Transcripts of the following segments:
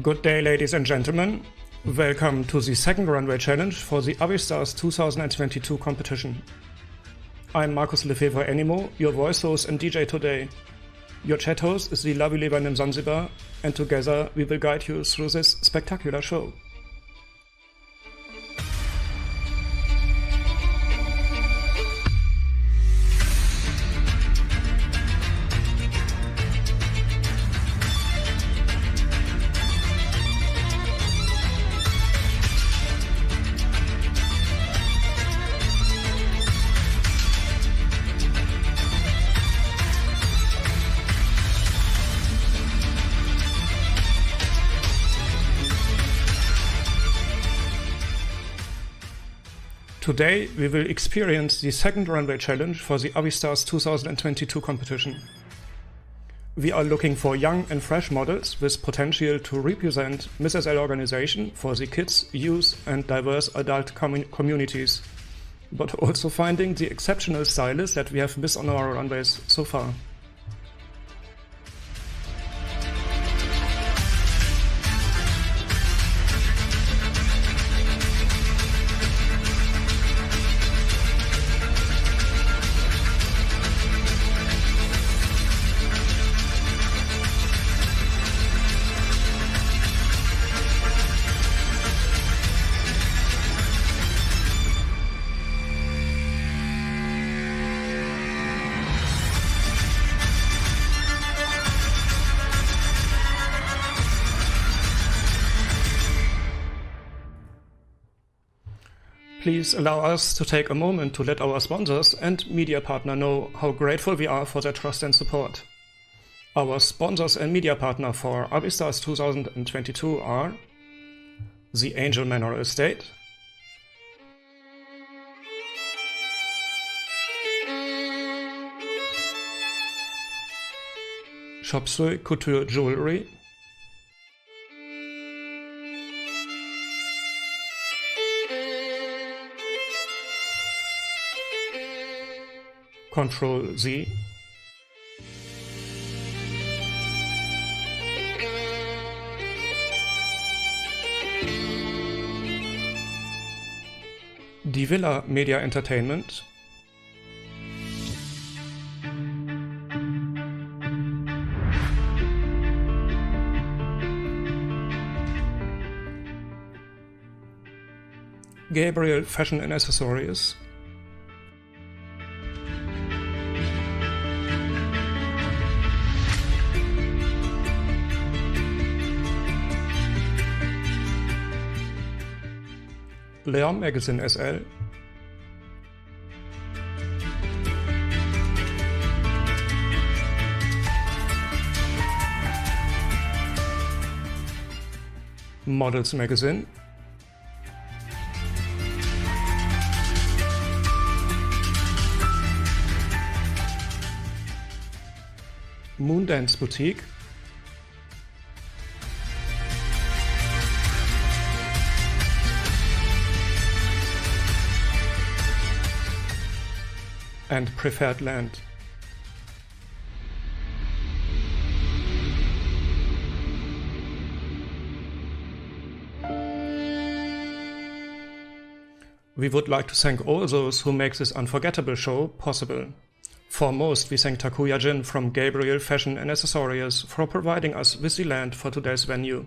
Good day, ladies and gentlemen. Welcome to the second Runway challenge for the Avistars 2022 competition. I'm Markus Lefevre-Enimo, your voice host and DJ today. Your chat host is the lovely Vanim Zanzibar, and together we will guide you through this spectacular show. Today we will experience the second Runway challenge for the Avistars 2022 competition. We are looking for young and fresh models with potential to represent Miss SL organization for the kids, youth and diverse adult communities, but also finding the exceptional stylists that we have missed on our runways so far. Please allow us to take a moment to let our sponsors and media partner know how grateful we are for their trust and support. Our sponsors and media partner for Avistars 2022 are the Angel Manor Estate, Chopsui Couture Jewelry, Control Z, Die Villa Media Entertainment, Gabriel Fashion and Accessories, Leon Magazine SL, Models Magazine, Moondance Boutique, and Preferred Land. We would like to thank all those who make this unforgettable show possible. Foremost, we thank Takuya Jin from Gabriel Fashion and Accessories for providing us with the land for today's venue.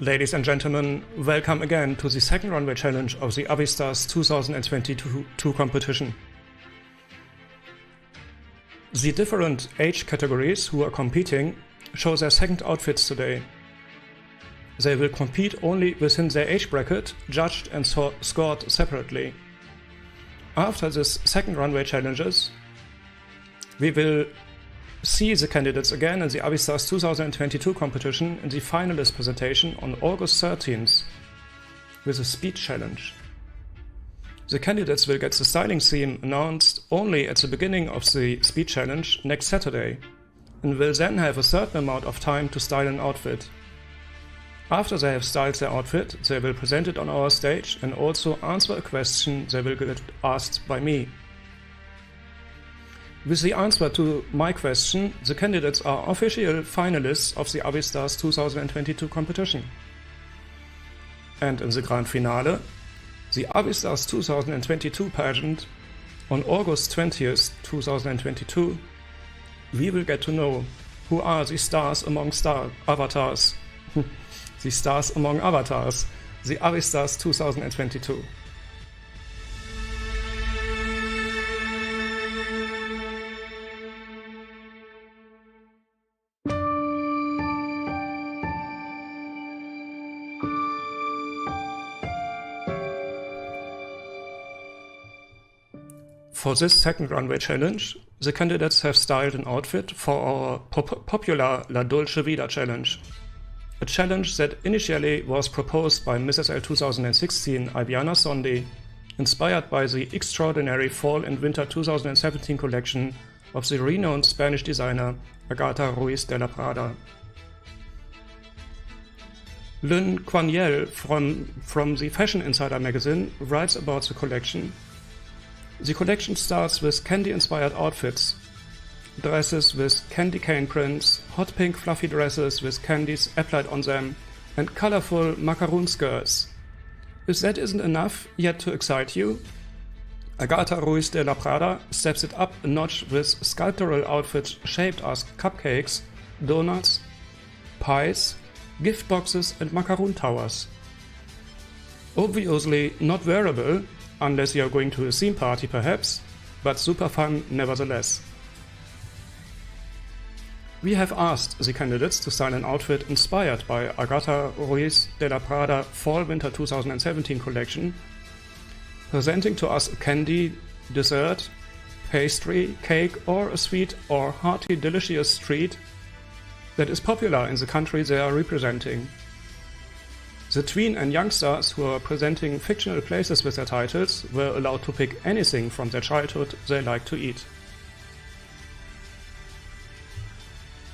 Ladies and gentlemen, welcome again to the second runway challenge of the Avistars 2022 competition. The different age categories who are competing show their second outfits today. They will compete only within their age bracket, judged and scored separately. After this second runway challenges, we will see the candidates again in the Avistars 2022 competition in the finalist presentation on August 13th with a speed challenge. The candidates will get the styling theme announced only at the beginning of the speed challenge next Saturday and will then have a certain amount of time to style an outfit. After they have styled their outfit, they will present it on our stage and also answer a question they will get asked by me. With the answer to my question, the candidates are official finalists of the Avistars 2022 competition. And in the grand finale, the Avistars 2022 pageant, on August 20th, 2022, we will get to know who are the stars among avatars. The stars among avatars, the Avistars 2022. For this second runway challenge, the candidates have styled an outfit for our popular La DULCE VIDA challenge. A challenge that initially was proposed by Mrs. L 2016 Ibiana Sondi, inspired by the extraordinary Fall and Winter 2017 collection of the renowned Spanish designer Agatha Ruiz de la Prada. Lynn Quaniel from the Fashion Insider magazine writes about the collection. The collection starts with candy-inspired outfits, dresses with candy cane prints, hot pink fluffy dresses with candies applied on them, and colorful macaroon skirts. If that isn't enough yet to excite you, Agatha Ruiz de la Prada steps it up a notch with sculptural outfits shaped as cupcakes, donuts, pies, gift boxes and macaroon towers. Obviously not wearable, unless you are going to a theme party perhaps, but super fun nevertheless. We have asked the candidates to style an outfit inspired by Agatha Ruiz de la Prada Fall-Winter 2017 collection, presenting to us a candy, dessert, pastry, cake or a sweet or hearty delicious treat that is popular in the country they are representing. The tween and youngsters who are presenting fictional places with their titles were allowed to pick anything from their childhood they like to eat.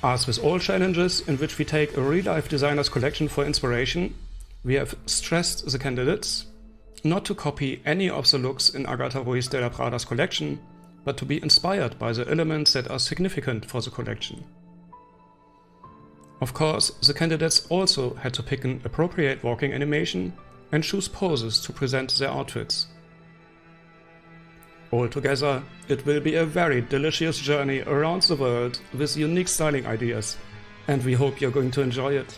As with all challenges in which we take a real-life designer's collection for inspiration, we have stressed the candidates not to copy any of the looks in Agatha Ruiz de la Prada's collection, but to be inspired by the elements that are significant for the collection. Of course, the candidates also had to pick an appropriate walking animation and choose poses to present their outfits. Altogether, it will be a very delicious journey around the world with unique styling ideas, and we hope you're going to enjoy it.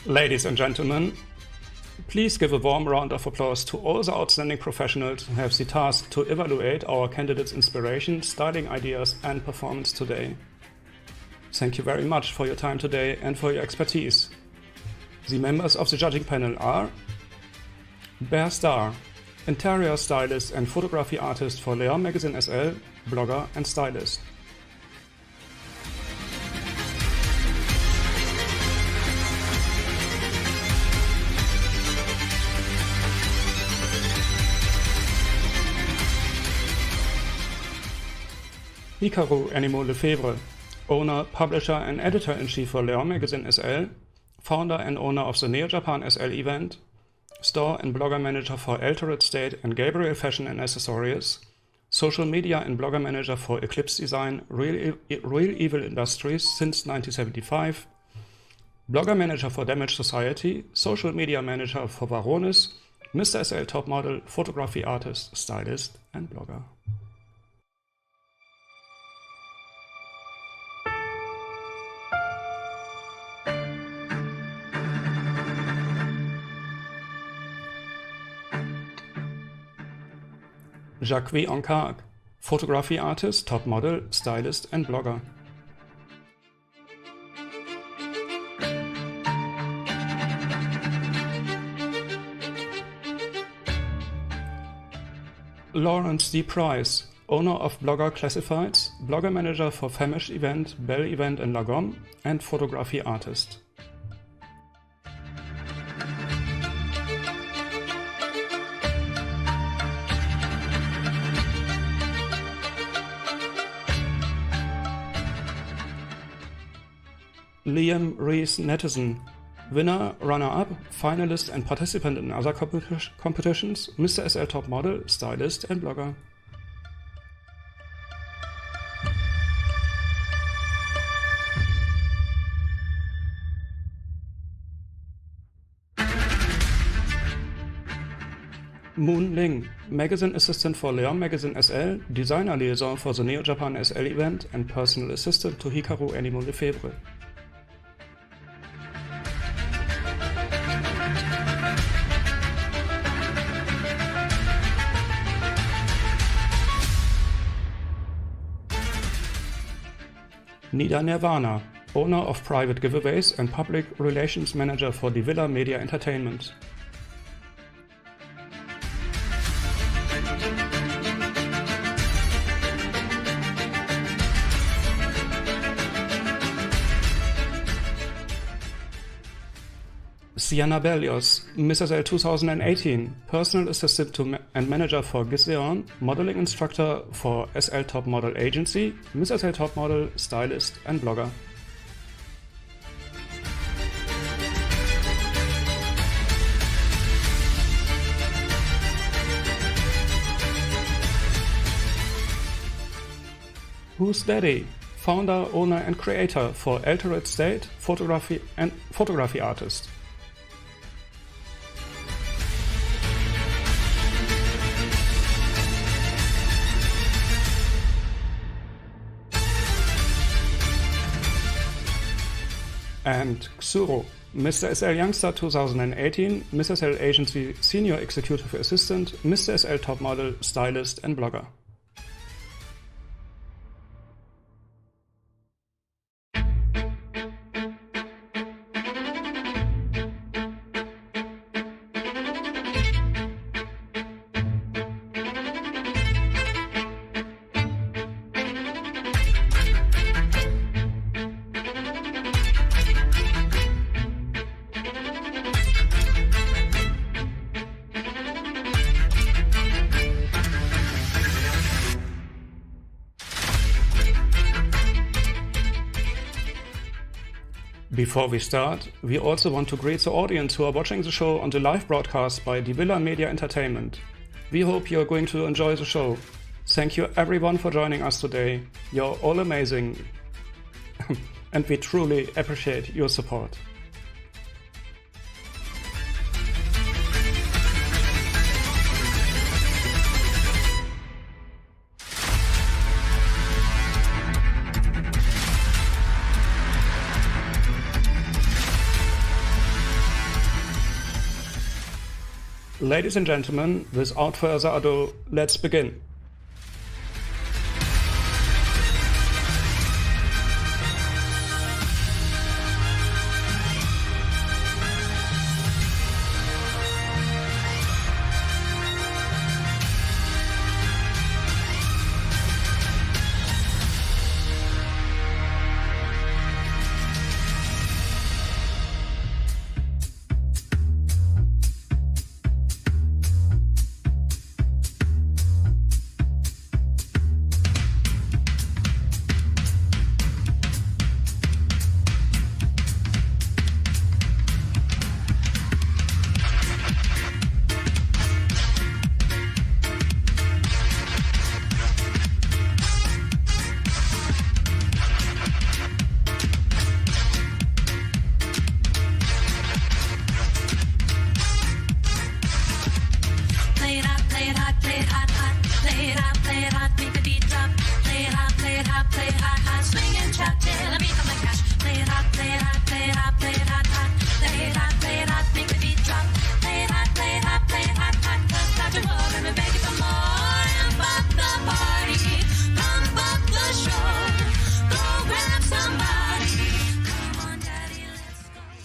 Ladies and gentlemen, please give a warm round of applause to all the outstanding professionals who have the task to evaluate our candidates' inspiration, styling ideas and performance today. Thank you very much for your time today and for your expertise. The members of the judging panel are Bear Star, interior stylist and photography artist for Leon Magazine SL, blogger and stylist. Hikaru Animaux Lefebvre, owner, publisher and editor-in-chief for Leon Magazine SL, founder and owner of the Neo Japan SL event, store and blogger manager for Altered State and Gabriel Fashion and Accessories, social media and blogger manager for Eclipse Design, Real Evil Industries since 1975, blogger manager for Damage Society, social media manager for Varonis, Mr. SL top model, photography artist, stylist and blogger. Jacques Oncard, photography artist, top model, stylist and blogger. Lawrence D. Price, owner of Blogger Classifieds, blogger manager for Famish Event, Bell Event and Lagom, and photography artist. Liam Rees-Nettesen, winner, runner-up, finalist and participant in other competitions, Mr. SL top model, stylist and blogger. Moon Ling, magazine assistant for Leon Magazine SL, designer liaison for the Neo Japan SL event and personal assistant to Hikaru Animaux Lefebvre. Nida Nirvana, owner of private giveaways and public relations manager for the VIDA Media Entertainment. Sienna Berlioz, Mrs. L 2018, personal assistant to and manager for Giseon, modeling instructor for SL Top Model Agency, Mrs. L Top Model, stylist and blogger. Who's Daddy, founder, owner and creator for Altered State, photography and photography artist. And Xuro, Mr. SL Youngster 2018, Mrs. L Agency Senior Executive Assistant, Mr. SL Top Model, stylist and blogger. Before we start, we also want to greet the audience who are watching the show on the live broadcast by the VIDA Media Entertainment. We hope you are going to enjoy the show. Thank you everyone for joining us today. You're all amazing and we truly appreciate your support. Ladies and gentlemen, without further ado, let's begin.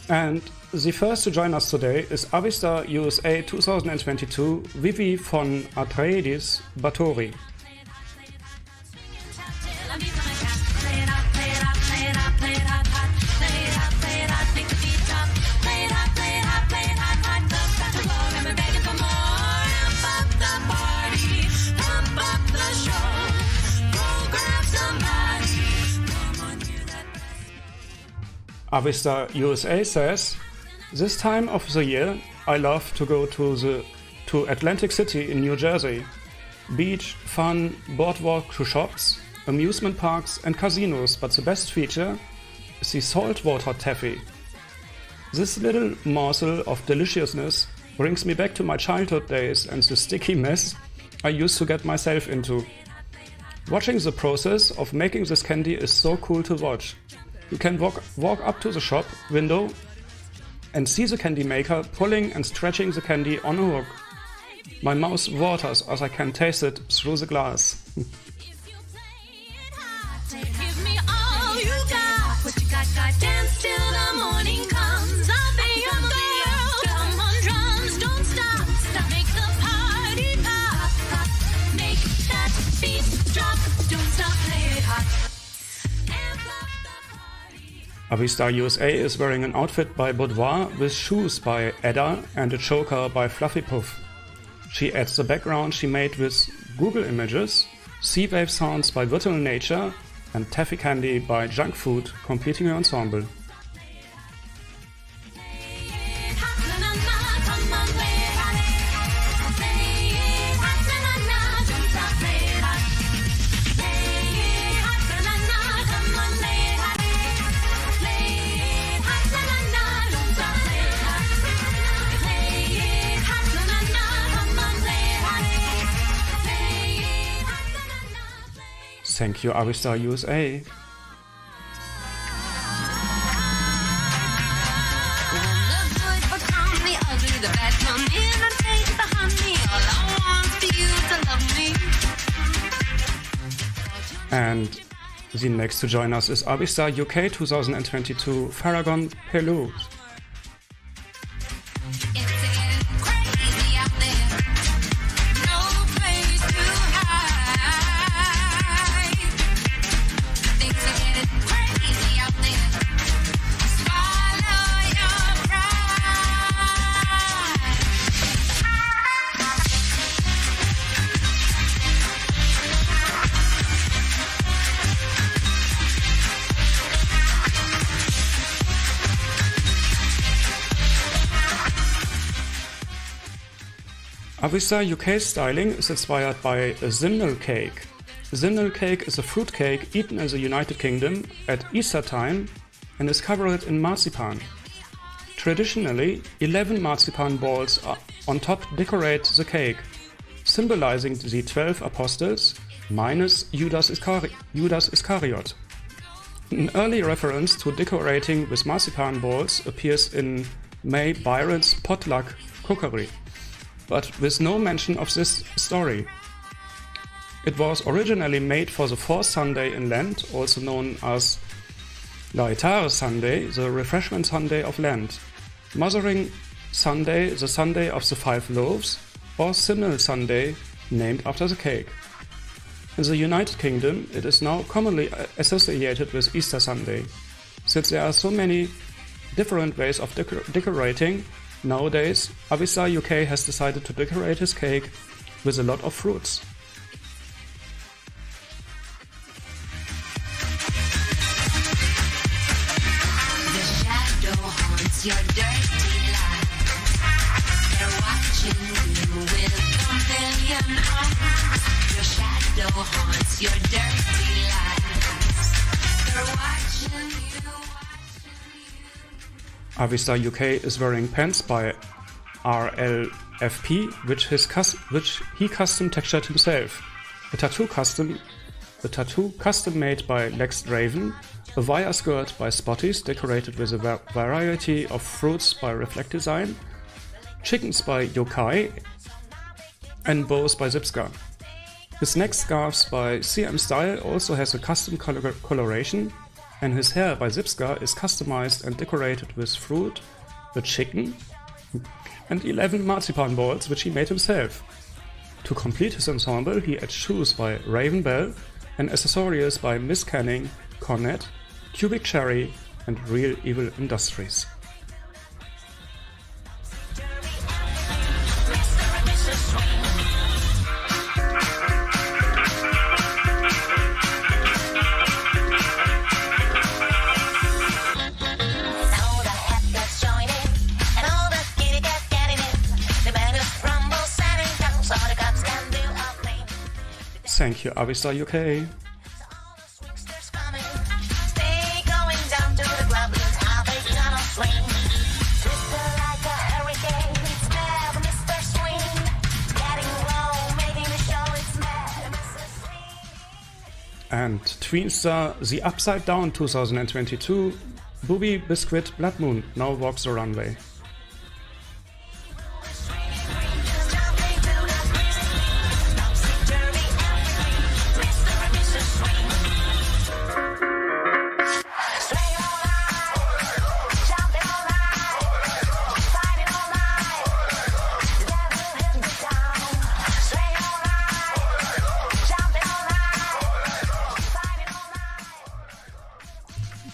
And the first to join us today is Avistars USA 2022 Vivi von Atreides Báthory. Avistars USA says, "This time of the year I love to go to Atlantic City in New Jersey. Beach, fun, boardwalk to shops, amusement parks and casinos, but the best feature is the saltwater taffy. This little morsel of deliciousness brings me back to my childhood days and the sticky mess I used to get myself into. Watching the process of making this candy is so cool to watch. You can walk up to the shop window and see the candy maker pulling and stretching the candy on a hook. My mouth waters as I can taste it through the glass." Avistars USA is wearing an outfit by Boudoir with shoes by Edda and a choker by Fluffy Puff. She adds the background she made with Google Images, sea wave sounds by Virtual Nature and taffy candy by Junk Food completing her ensemble. Thank you, Avistars USA. And the next to join us is Avistars UK 2022 Faragon Pelouse. Avistars UK styling is inspired by a Zimnel cake. Zimnel cake is a fruit cake eaten in the United Kingdom at Easter time and is covered in marzipan. Traditionally, 11 marzipan balls on top decorate the cake, symbolizing the 12 apostles minus Judas Iscariot. An early reference to decorating with marzipan balls appears in May Byron's potluck cookery. but with no mention of this story. It was originally made for the fourth Sunday in Lent, also known as Laetare Sunday, the refreshment Sunday of Lent, Mothering Sunday, the Sunday of the 5 loaves, or Simnel Sunday, named after the cake. In the United Kingdom, it is now commonly associated with Easter Sunday. Since there are so many different ways of decorating, nowadays Avistars UK has decided to decorate his cake with a lot of fruits. Your dirty lies. They're watching you with a million eyes. Your shadow haunts your dirty lies. They're watching you. Avistars UK is wearing pants by RLFP, which he custom textured himself. A tattoo custom made by Lex Raven. A wire skirt by Spotties, decorated with a variety of fruits by Reflect Design, chickens by Yokai, and bows by Zipska. His neck scarves by CM Style also has a custom coloration, and his hair by Zipska is customized and decorated with fruit, a chicken, and 11 marzipan balls which he made himself. To complete his ensemble, he adds shoes by Raven Bell and accessories by Miss Canning, Cornet, Cubic Cherry, and Real Evil Industries. Thank you, Avistars UK. And Tweenstar The Upside Down 2022, Booby Biscuit Blood Moon now walks the runway.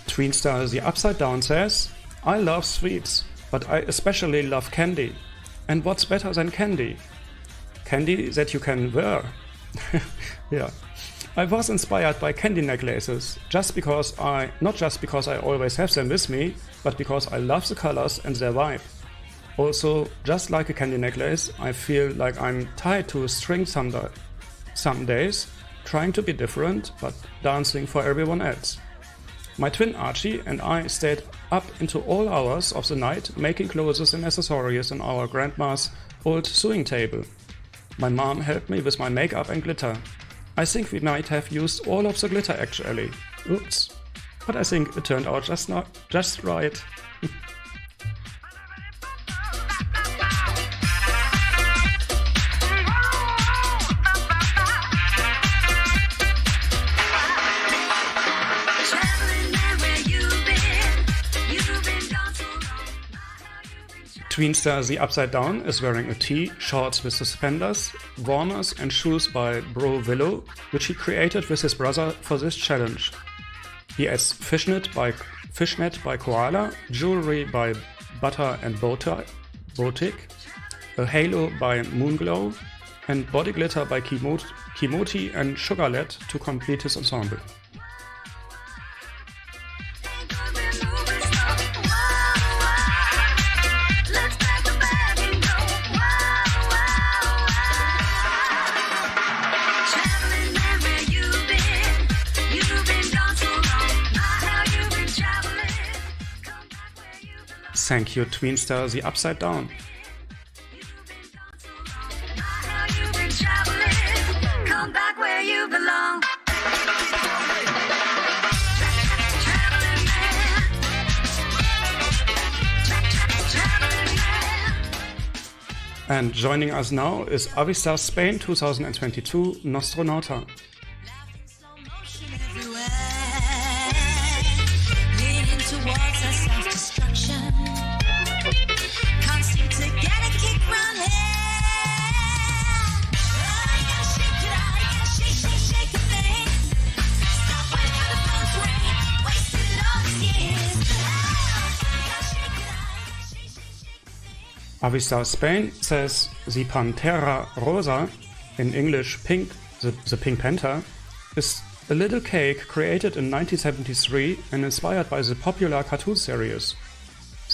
Tweenstar The Upside Down says, I love sweets, but I especially love candy. And what's better than candy? Candy that you can wear. Yeah. I was inspired by candy necklaces, not just because I always have them with me, but because I love the colors and their vibe. Also, just like a candy necklace, I feel like I'm tied to a string some days, trying to be different, but dancing for everyone else. My twin Archie and I stayed up into all hours of the night making clothes and accessories on our grandma's old sewing table. My mom helped me with my makeup and glitter. I think we might have used all of the glitter actually. Oops. But I think it turned out just right. Tweenstar The Upside Down is wearing a tee, shorts with suspenders, warmers and shoes by Bro Willow, which he created with his brother for this challenge. He adds fishnet by Koala, jewelry by Butter and Botic, a halo by Moonglow, and body glitter by Kimoti and Sugarlet to complete his ensemble. Thank you, Tweenstar The Upside Down. Come back where you belong. And joining us now is Avistars Spain 2022 Nostronauta. Avistars Spain says the Pantera Rosa, in English pink, the Pink Panther, is a little cake created in 1973 and inspired by the popular cartoon series.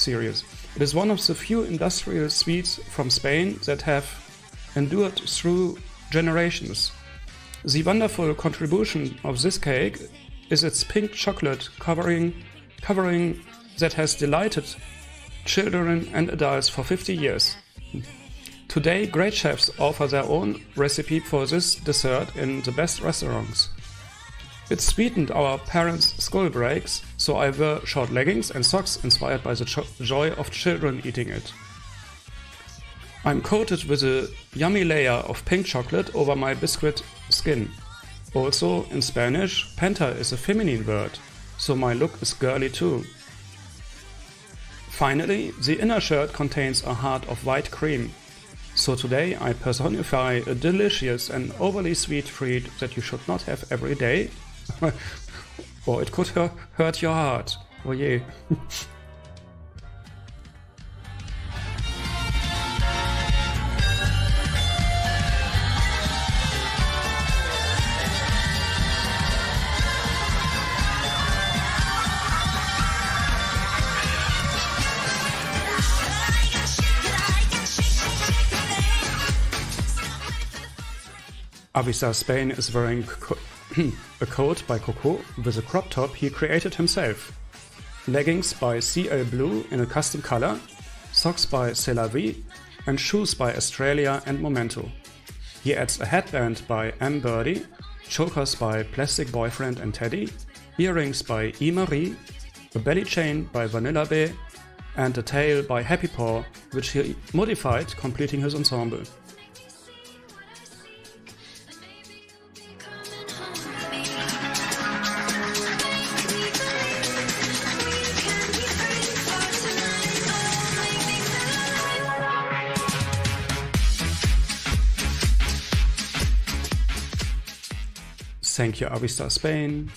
It is one of the few industrial sweets from Spain that have endured through generations. The wonderful contribution of this cake is its pink chocolate covering that has delighted children and adults for 50 years. Today, great chefs offer their own recipe for this dessert in the best restaurants. It sweetened our parents' school breaks, so I wear short leggings and socks inspired by the joy of children eating it. I'm coated with a yummy layer of pink chocolate over my biscuit skin. Also, in Spanish, panta is a feminine word, so my look is girly too. Finally, the inner shirt contains a heart of white cream. So today I personify a delicious and overly sweet treat that you should not have every day, or it could hurt your heart. Oh yeah. Avistars Spain is wearing a coat by Coco with a crop top he created himself, leggings by CL Blue in a custom color, socks by C'est La Vie, and shoes by Australia and Momento. He adds a headband by M. Birdie, chokers by Plastic Boyfriend and Teddy, earrings by E. Marie, a belly chain by Vanilla Bay, and a tail by Happy Paw, which he modified, completing his ensemble. Thank you, Avistars Spain.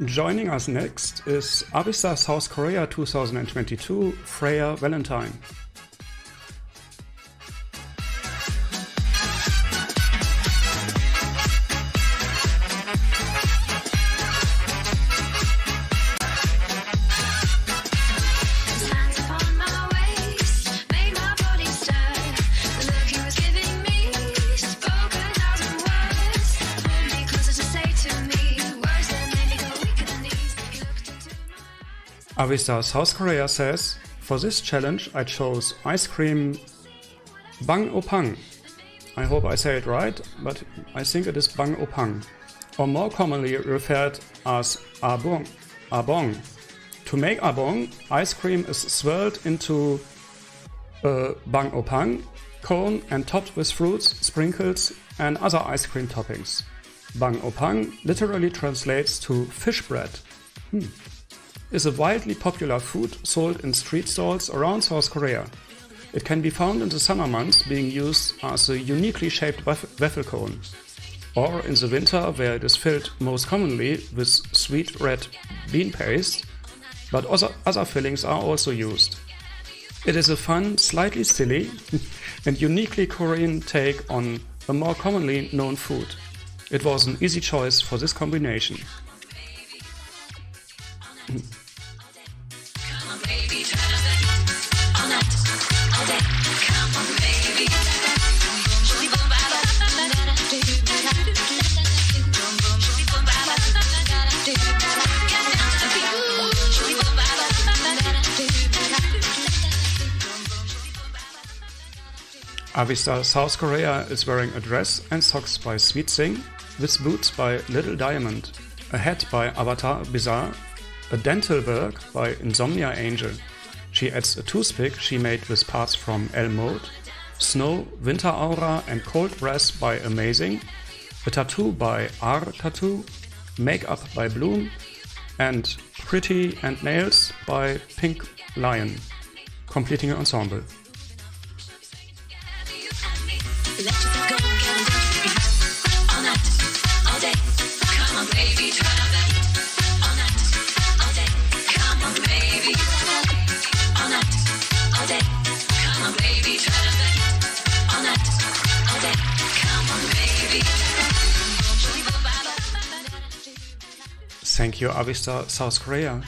Joining us next is Avistars South Korea 2022 Freya Valentine. Avistars South Korea says, for this challenge I chose ice cream bang opang. I hope I say it right, but I think it is bang opang, or more commonly referred as abong. To make abong, ice cream is swirled into a bang opang cone and topped with fruits, sprinkles and other ice cream toppings. Bang opang literally translates to fish bread. Is a widely popular food sold in street stalls around South Korea. It can be found in the summer months, being used as a uniquely shaped waffle cone, or in the winter, where it is filled most commonly with sweet red bean paste, but other fillings are also used. It is a fun, slightly silly and uniquely Korean take on a more commonly known food. It was an easy choice for this combination. Avistars South Korea is wearing a dress and socks by Sweet Sing, with boots by Little Diamond, a hat by Avatar Bizarre, a dental work by Insomnia Angel. She adds a toothpick she made with parts from L Mode, Snow, Winter Aura and Cold Breath by Amazing, a tattoo by R Tattoo, makeup by Bloom, and Pretty and Nails by Pink Lion, completing an ensemble. Thank you, Avistars South Korea.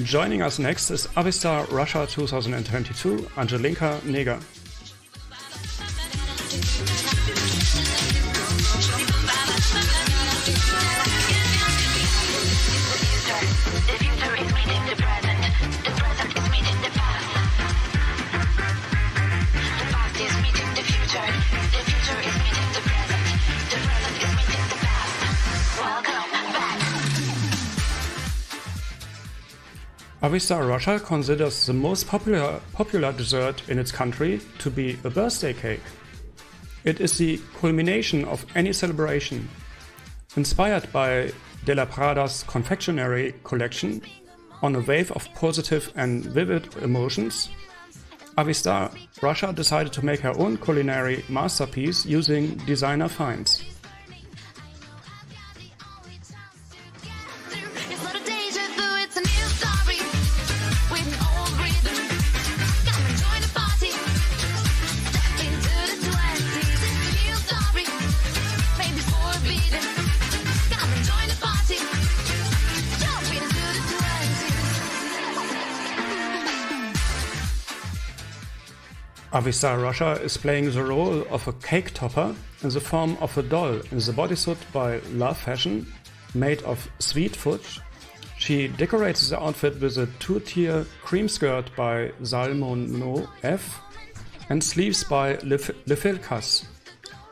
Joining us next is Avistars Russia 2022, Angelinka Neger. Avistars Russia considers the most popular dessert in its country to be a birthday cake. It is the culmination of any celebration. Inspired by De La Prada's confectionery collection, on a wave of positive and vivid emotions, Avistars Russia decided to make her own culinary masterpiece using designer finds. Avistars Russia is playing the role of a cake topper in the form of a doll in the bodysuit by Love Fashion, made of sweet fudge. She decorates the outfit with a two-tier cream skirt by Salmono F and sleeves by Le Filcas.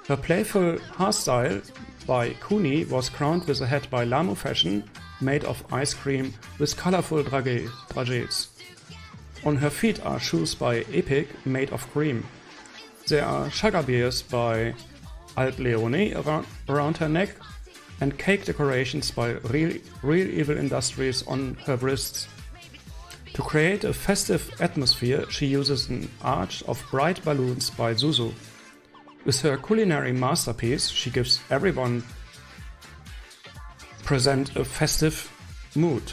Her playful hairstyle by Kuni was crowned with a hat by Lamo Fashion, made of ice cream with colorful dragées. On her feet are shoes by Epic, made of cream. There are sugar bears by Alp Leone around her neck and cake decorations by Real Evil Industries on her wrists. To create a festive atmosphere, she uses an arch of bright balloons by Zuzu. With her culinary masterpiece, she gives everyone present a festive mood.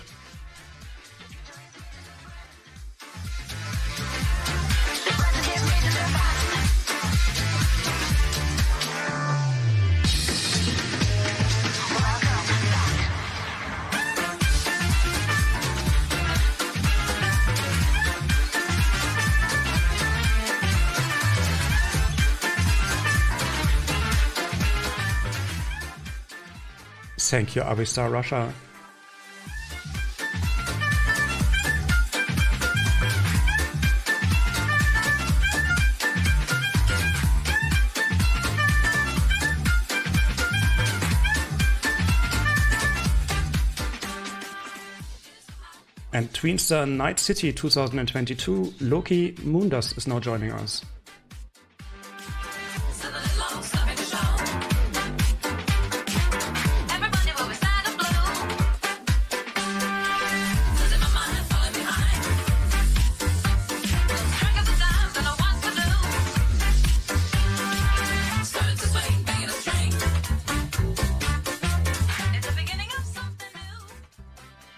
Thank you, Avistars Russia. And Tweenstar Night City 2022, Loki Moondust is now joining us.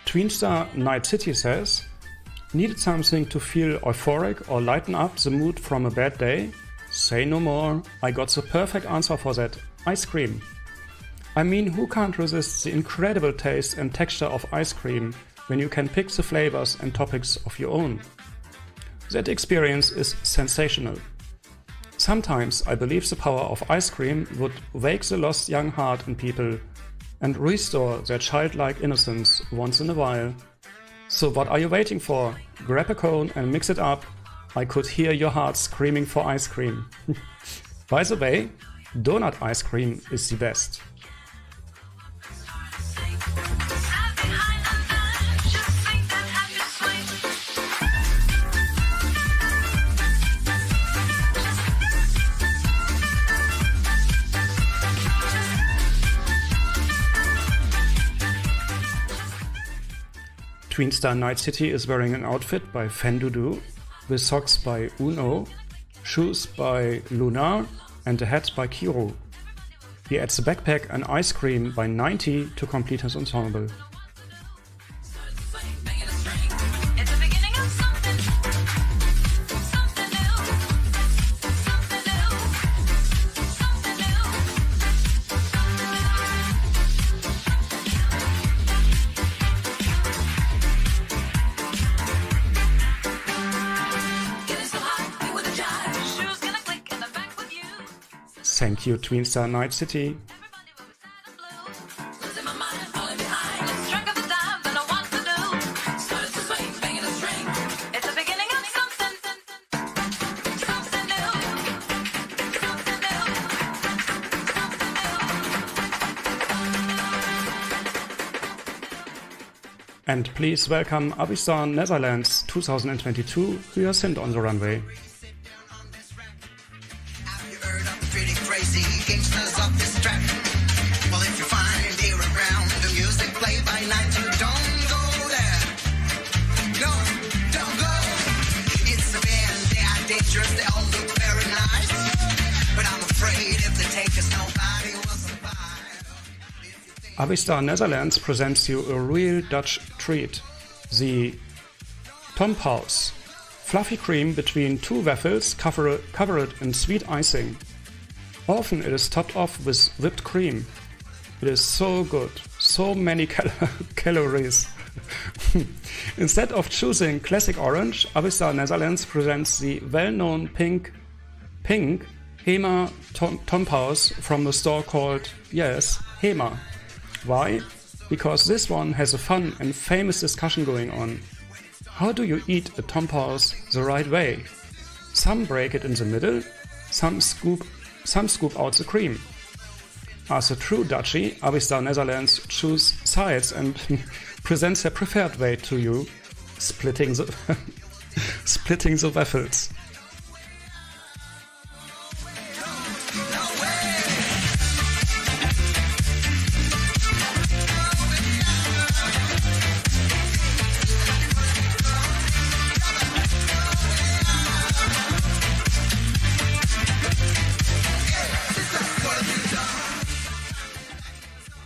Tweenstar Night City says, needed something to feel euphoric or lighten up the mood from a bad day? Say no more, I got the perfect answer for that, ice cream. I mean, who can't resist the incredible taste and texture of ice cream when you can pick the flavors and toppings of your own? That experience is sensational. Sometimes I believe the power of ice cream would wake the lost young heart in people and restore their childlike innocence once in a while. So what are you waiting for? Grab a cone and mix it up. I could hear your heart screaming for ice cream. By the way, donut ice cream is the best. Tweenstar Night City is wearing an outfit by Fendudu, with socks by Uno, shoes by Lunar, and a hat by Kiru. He adds a backpack and ice cream by 90 to complete his ensemble. Thank you, Tweenstar Night City. And please welcome Avistars Netherlands 2022 who are sent on the runway. Avistars Netherlands presents you a real Dutch treat, the Tompoes, fluffy cream between two waffles covered in sweet icing. Often it is topped off with whipped cream. It is so good, so many calories. Instead of choosing classic orange, Avistars Netherlands presents the well-known pink Hema Tompoes from the store called, yes, Hema. Why? Because this one has a fun and famous discussion going on. How do you eat a Tompoes the right way? Some break it in the middle, some scoop out the cream. As a true Dutchie, Avistars Netherlands choose sides and presents their preferred way to you, splitting the waffles.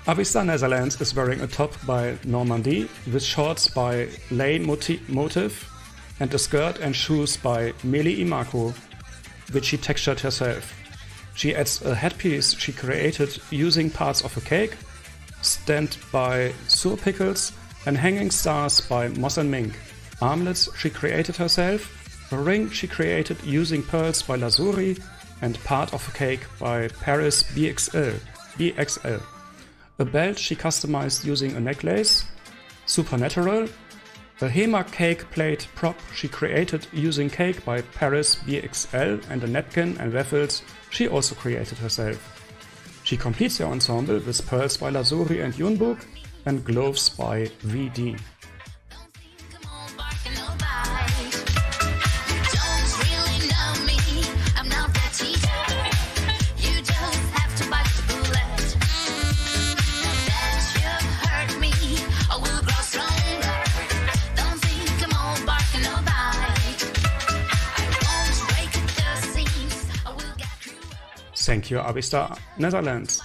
Avistars Netherlands is wearing a top by Normandy with shorts by Lay Motive and a skirt and shoes by Meli Imako, which she textured herself. She adds a headpiece she created using parts of a cake, stand by Sur Pickles, and hanging stars by Moss and Mink. Armlets she created herself, a ring she created using pearls by Lazuri, and part of a cake by Paris BXL. A belt she customized using a necklace, Supernatural, a Hema cake plate prop she created using cake by Paris BXL, and a napkin and waffles she also created herself. She completes her ensemble with pearls by Lazuri and Yunbuk and gloves by VIDA. Thank you, Avistars Netherlands.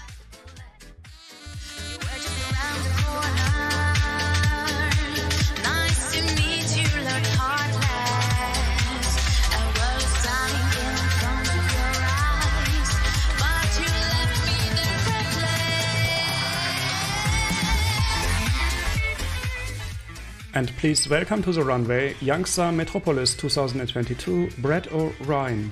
And please welcome to the runway, Youngstar Metropolis 2022, Brett O'Ryan.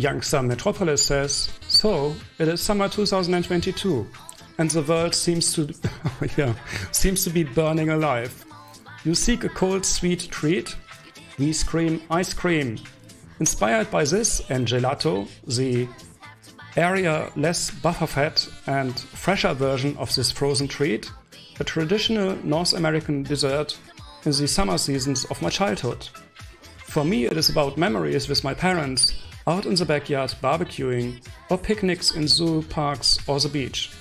Youngster Metropolis says, so, it is summer 2022, and the world seems to be burning alive. You seek a cold, sweet treat? We scream ice cream. Inspired by this and gelato, the area less buffer-fed and fresher version of this frozen treat, a traditional North American dessert in the summer seasons of my childhood. For me, it is about memories with my parents, out in the backyard barbecuing, or picnics in zoo parks or the beach.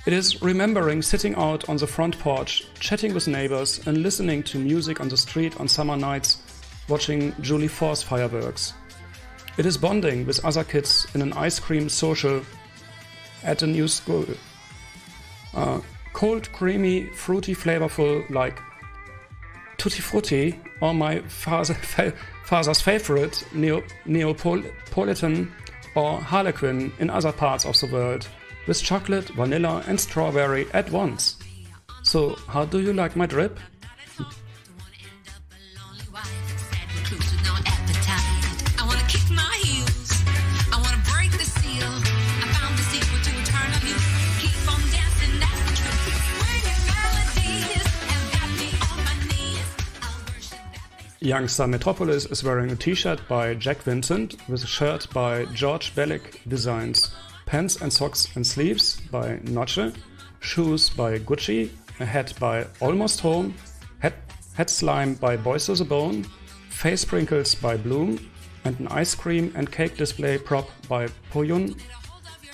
It is remembering sitting out on the front porch, chatting with neighbors and listening to music on the street on summer nights, watching July 4th fireworks. It is bonding with other kids in an ice cream social at a new school. Cold, creamy, fruity, flavorful like Tutti Frutti, or my father's favorite, Neapolitan or Harlequin in other parts of the world, with chocolate, vanilla and strawberry at once. So, how do you like my drip? Youngster Metropolis is wearing a t-shirt by Jack Vincent with a shirt by George Bellick Designs, pants and socks and sleeves by Noche, shoes by Gucci, a hat by Almost Home, head slime by Boys to the Bone, face sprinkles by Bloom, and an ice cream and cake display prop by Poyun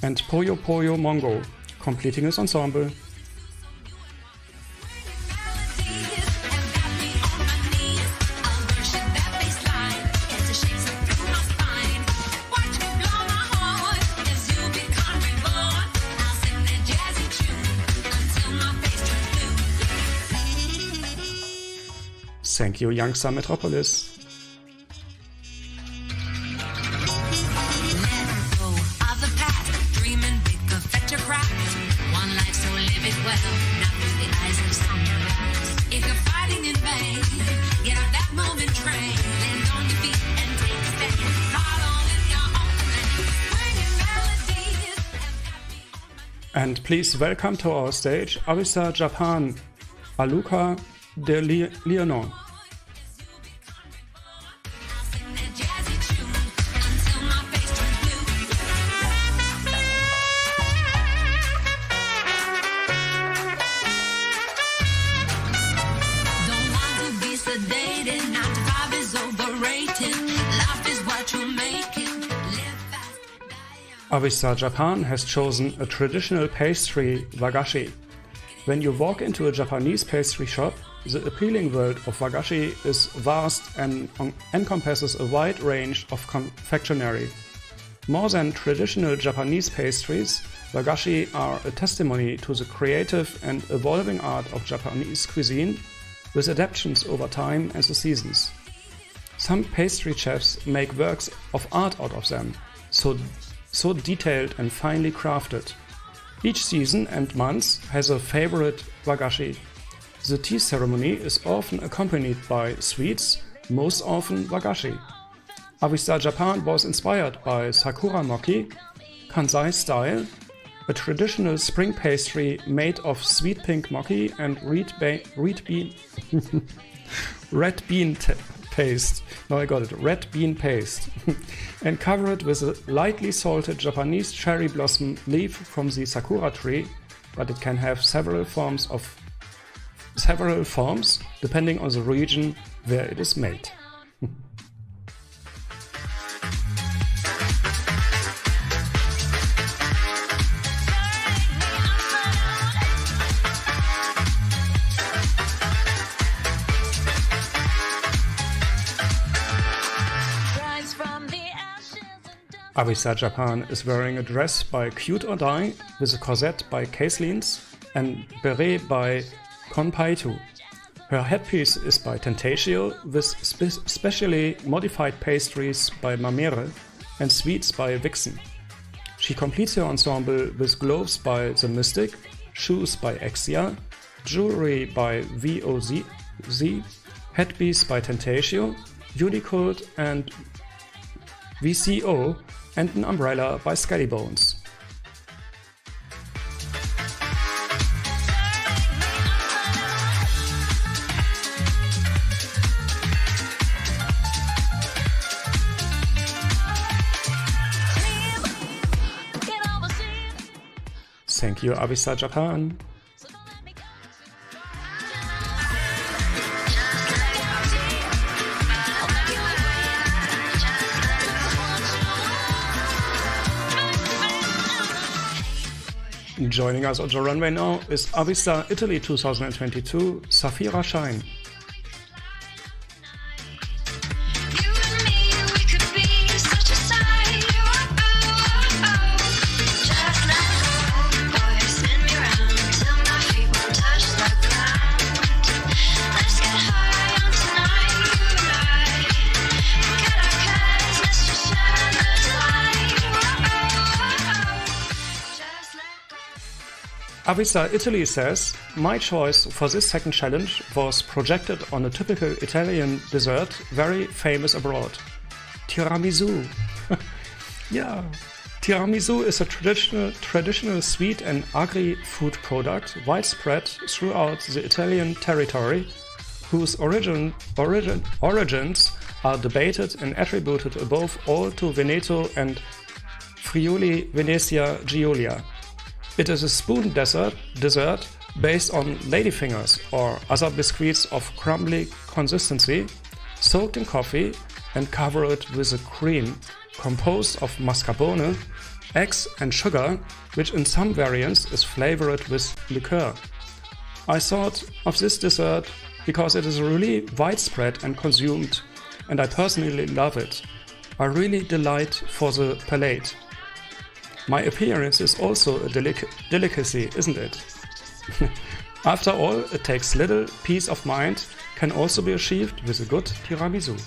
and Poyo Poyo Mongo, completing his ensemble. Thank you, Youngster Metropolis. And please welcome to our stage Avistars Japan, Aluka de Leonon. Avistars Japan has chosen a traditional pastry, wagashi. When you walk into a Japanese pastry shop, the appealing world of wagashi is vast and encompasses a wide range of confectionery. More than traditional Japanese pastries, wagashi are a testimony to the creative and evolving art of Japanese cuisine, with adaptations over time and the seasons. Some pastry chefs make works of art out of them, so detailed and finely crafted. Each season and month has a favorite wagashi. The tea ceremony is often accompanied by sweets, most often wagashi. Avistars Japan was inspired by Sakura Mochi, Kansai style, a traditional spring pastry made of sweet pink mochi and red bean paste. Now I got it, red bean paste. And cover it with a lightly salted Japanese cherry blossom leaf from the sakura tree, but it can have several forms depending on the region where it is made. Avistars Japan is wearing a dress by Cute or Die with a corset by Caselines and beret by Konpaitu. Her headpiece is by Tentatio with specially modified pastries by Mamere and sweets by Vixen. She completes her ensemble with gloves by The Mystic, shoes by Exia, jewelry by VOZ, headpiece by Tentatio, Unicult and VCO, and an umbrella by Skellybones. Thank you, Avistar Japan. Joining us on the runway now is Avistar Italy 2022, Safira Shine. Avistar Italy says, my choice for this second challenge was projected on a typical Italian dessert very famous abroad. Tiramisu. Yeah, tiramisu is a traditional sweet and agri-food product widespread throughout the Italian territory, whose origins are debated and attributed above all to Veneto and Friuli Venezia Giulia. It is a spoon dessert based on ladyfingers or other biscuits of crumbly consistency, soaked in coffee and covered with a cream composed of mascarpone, eggs and sugar, which in some variants is flavored with liqueur. I thought of this dessert because it is really widespread and consumed, and I personally love it. A really delight for the palate. My appearance is also a delicacy, isn't it? After all, it takes little peace of mind, can also be achieved with a good tiramisu.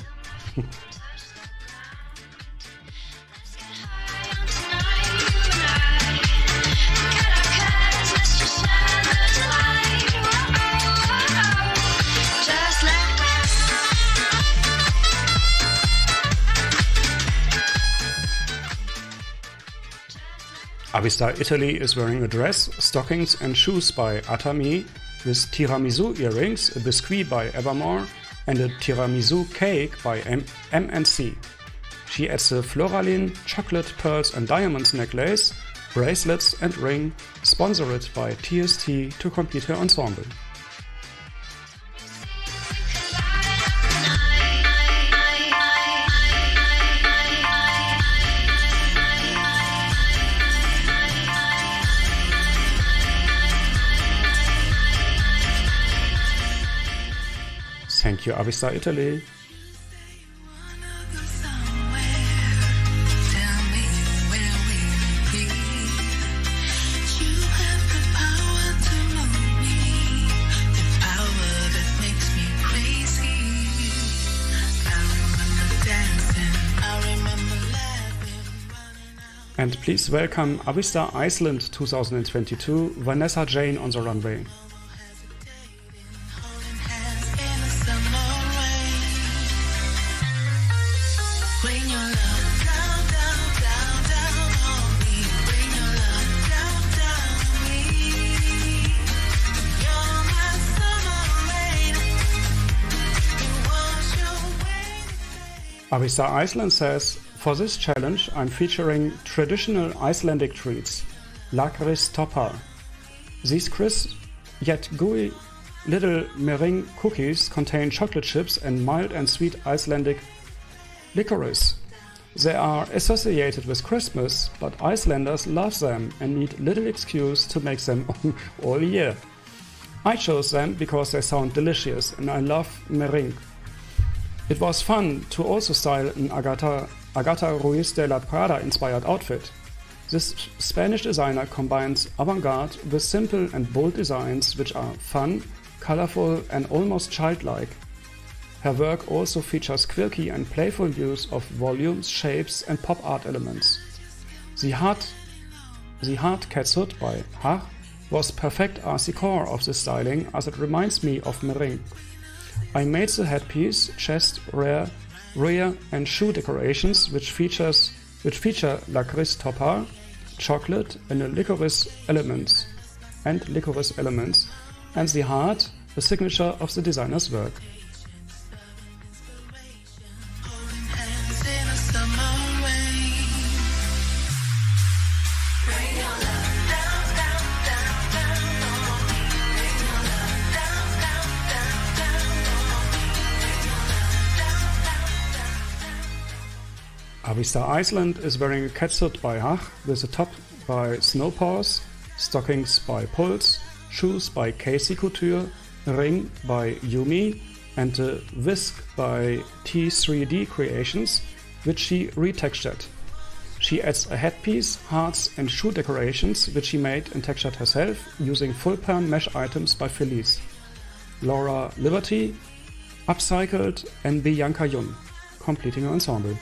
Avistar Italy is wearing a dress, stockings and shoes by Atami, with tiramisu earrings, a biscuit by Evermore and a tiramisu cake by M&C. She adds a floraline, chocolate, pearls and diamonds necklace, bracelets and ring, sponsored by TST to complete her ensemble. Thank you, Avistar Italy. And please welcome Avistar Iceland 2022, Vanessa Jane on the runway. Avistar Iceland says, for this challenge I'm featuring traditional Icelandic treats, lakris toppa. These crisp yet gooey little meringue cookies contain chocolate chips and mild and sweet Icelandic licorice. They are associated with Christmas, but Icelanders love them and need little excuse to make them all year. I chose them because they sound delicious and I love meringue. It was fun to also style an Agatha Ruiz de la Prada inspired outfit. This Spanish designer combines avant-garde with simple and bold designs which are fun, colorful and almost childlike. Her work also features quirky and playful use of volumes, shapes and pop art elements. The hard catsuit by Har was perfect as the core of the styling, as it reminds me of meringue. I made the headpiece chest rare rear and shoe decorations which feature licorice topper, chocolate and licorice elements, and the heart, the signature of the designer's work. Avistar Iceland is wearing a catsuit by Hach with a top by Snowpaws, stockings by Pulse, shoes by Casey Couture, a ring by Yumi, and a whisk by T3D Creations, which she retextured. She adds a headpiece, hearts and shoe decorations which she made and textured herself using full pan mesh items by Felice, Laura Liberty, Upcycled and Bianca Yun, completing her ensemble.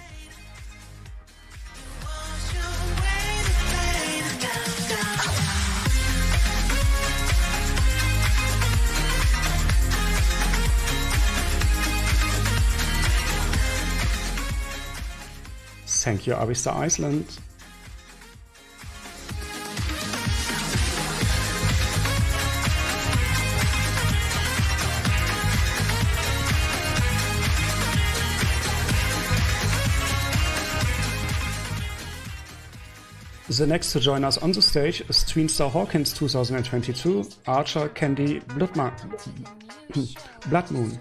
Thank you, Avistar Iceland. The next to join us on the stage is Tweenstar Hawkins 2022 Archer Candy Blood Moon.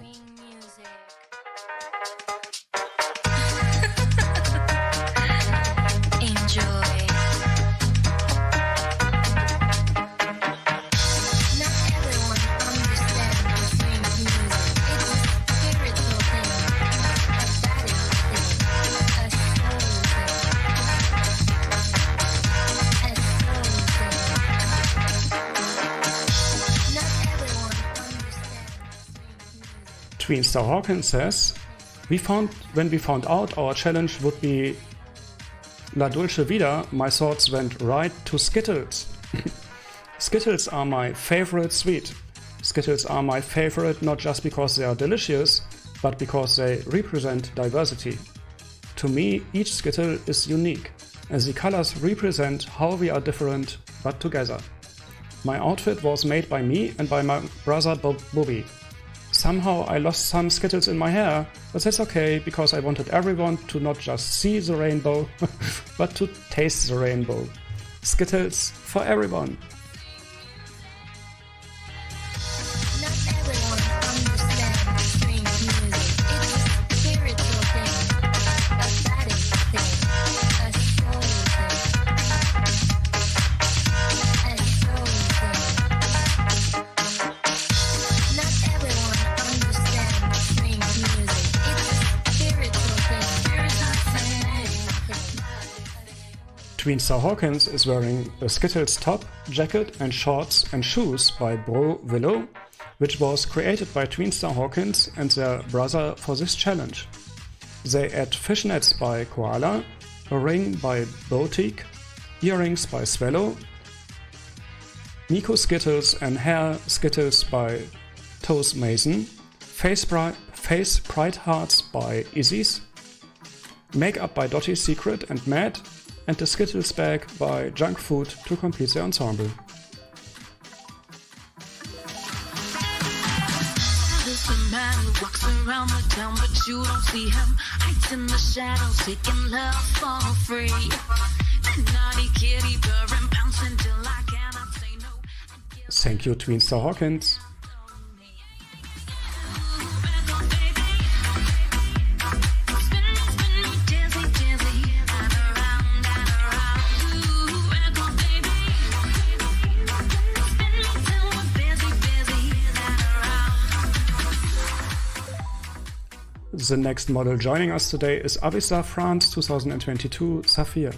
Tweenstar Hawkins says, when we found out our challenge would be La Dulce Vida, my thoughts went right to Skittles. Skittles are my favorite sweet. Skittles are my favorite not just because they are delicious, but because they represent diversity. To me, each Skittle is unique, and the colors represent how we are different but together. My outfit was made by me and by my brother Bobby. Somehow I lost some Skittles in my hair, but that's okay because I wanted everyone to not just see the rainbow, but to taste the rainbow. Skittles for everyone. Tweenstar Hawkins is wearing a Skittles top, jacket and shorts and shoes by Bro Willow, which was created by Tweenstar Hawkins and their brother for this challenge. They add fishnets by Koala, a ring by Boutique, earrings by Swallow, Nico Skittles and hair Skittles by Toes Mason, face pride hearts by Isis, makeup by Dottie's Secret and Mad, and the Skittles bag by Junk Food to complete the ensemble. Walks around the town, but you don't see him. Hides in the shadows, taking love for free. That naughty kitty purring, bouncing till I cannot say no. Thank you, Tweenstar Hawkins. The next model joining us today is Avistar France 2022 Saphir.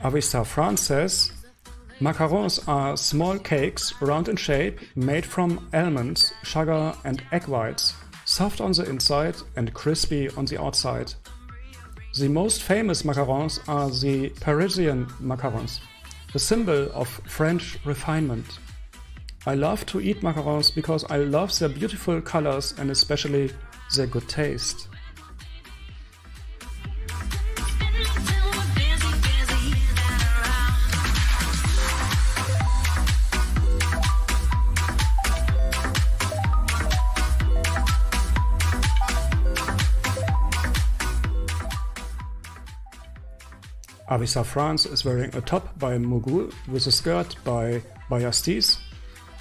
Avistar France says, Macarons are small cakes, round in shape, made from almonds, sugar and egg whites, soft on the inside and crispy on the outside. The most famous macarons are the Parisian macarons, a symbol of French refinement. I love to eat macarons because I love their beautiful colors and especially their good taste. Avistars France is wearing a top by Mogul with a skirt by Avistars,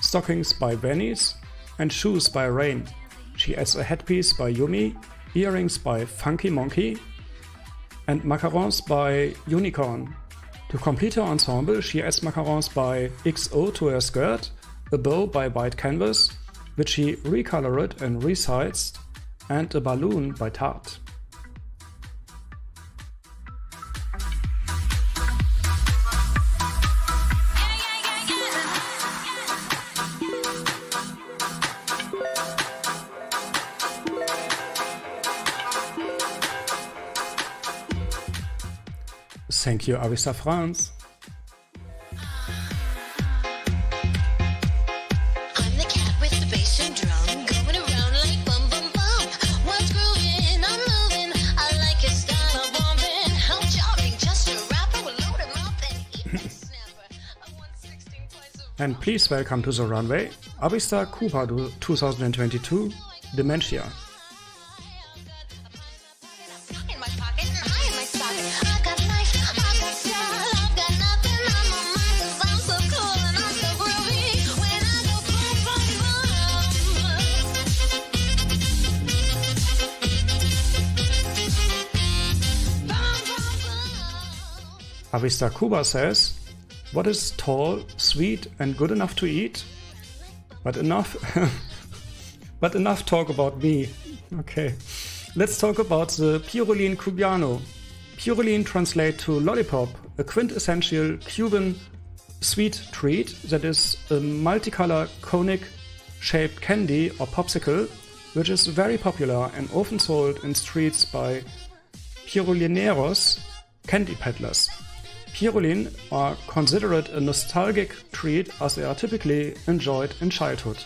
stockings by Venice and shoes by Rain. She adds a headpiece by Yumi, earrings by Funky Monkey and macarons by Unicorn. To complete her ensemble, she adds macarons by XO to her skirt, a bow by White Canvas, which she recolored and resized, and a balloon by Tarte. Thank you, Avistars France. I'm the cat with the bass and drum, going around like bum bum bum. What's grooving? I'm moving. I like your style of bumping. I'm charming, just a rapper. We'll load him up and eat the snapper. I want 16 points of. And please welcome to the runway, Avistars Cuba 2022 Dementia. In my pocket, high in my socket. I got life, I got style. I've got nothing on my mind 'cause I'm so cool and I'm so groovy. When I go boom, boom, boom. Boom, boom, boom. Avistars Cuba says, what is tall, sweet and good enough to eat? But enough but enough talk about me. Okay, let's talk about the Pirulín Cubano. Pirulín translates to lollipop, a quintessential Cuban sweet treat that is a multicolor conic shaped candy or popsicle, which is very popular and often sold in streets by pirulineros, candy peddlers. Pirulín are considered a nostalgic treat as they are typically enjoyed in childhood.